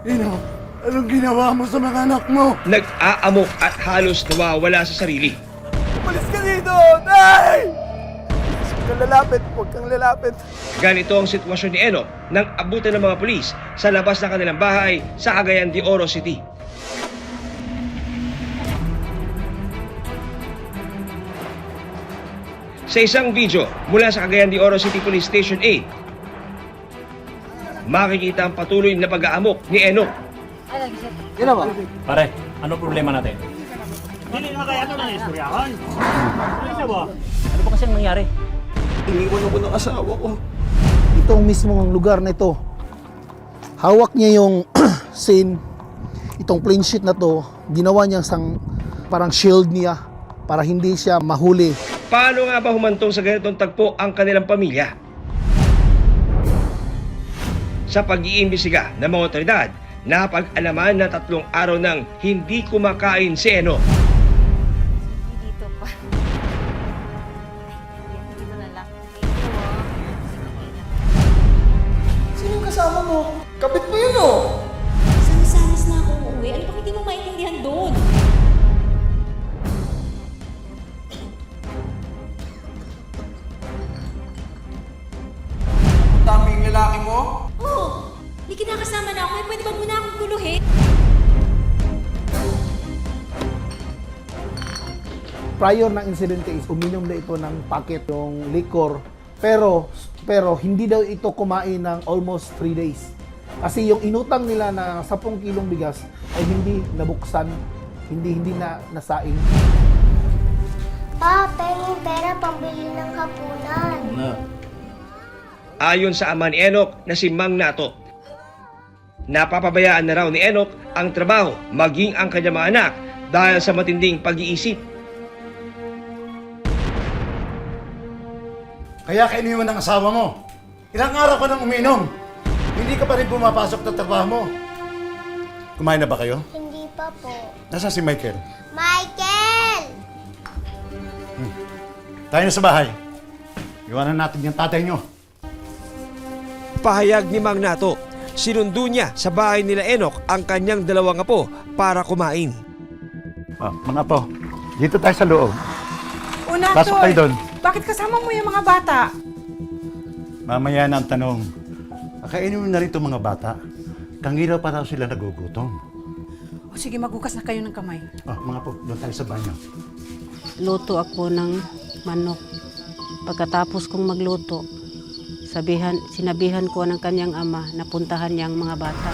Ino, anong ginawa mo sa mga anak mo? Nag-aamok at halos nawawala sa sarili. Umalis ka dito! Nay! Huwag kang lalapit, huwag kang lalapit. Ganito ang sitwasyon ni Enoch nang abutan ng mga pulis sa labas ng kanilang bahay sa Cagayan de Oro City. Sa isang video mula sa Cagayan de Oro City Police Station 8, makikita ang patuloy na pag-aamok ni Enoch. Pare, ano problema natin? Hindi naman kaya ito na istoryahan. Ano ba? Ano ba kasi ang nangyari? Iniwan ako ng asawa ko. Itong mismong lugar na ito, hawak niya yung scene, itong plain sheet na to, ginawa niya sang parang shield niya para hindi siya mahuli. Paano nga ba humantong sa ganitong tagpo ang kanilang pamilya? Sa pag-iimbestiga ng mga otoridad, napag-alaman na 3 araw nang hindi kumakain si Enoch. Dito pa. Dito na lang. Sinong kasama mo? Kapit mo yun, oh! Sanas na ako uuwi. Ano ba hindi mo maintindihan doon? Ang daming lalaki mo? Oo. May kinakasama na ako. Pwede ba muna akong guluhin? Prior ng insidente is uminom na ito ng packet yung liquor, pero hindi daw ito kumain ng almost 3 days. Kasi yung inutang nila na 10 kilong bigas ay hindi nabuksan, hindi na nasaing. Pa, pengin pera pambili ng hapunan. Ayon sa ama ni Enoch na si Mang Nato, napapabayaan na raw ni Enoch ang trabaho maging ang kanyang mga anak dahil sa matinding pag-iisip. Kaya ka iniwan ng asawa mo. Ilang araw ka nang uminom. Hindi ka pa rin pumapasok sa trabaho mo. Kumain na ba kayo? Hindi pa po. Nasaan si Michael? Michael! Tayo na sa bahay. Iwanan natin yung tatay nyo. Pahayag ni Mang Nato, sinundo niya sa bahay nila Enoch ang kanyang 2 apo para kumain. Mga po, dito tayo sa loob. Una, Pasok Toy. kayo doon. Bakit kasama mo yung mga bata? Mamaya na ang tanong. Kainin mo na rin itong mga bata. Kangilaw pa raw sila nagugutom. O sige, maghugas na kayo ng kamay. Mga po, doon tayo sa banyo. Luto ako ng manok. Pagkatapos kong magluto, sinabihan ko ng kanyang ama na puntahan niya ang mga bata.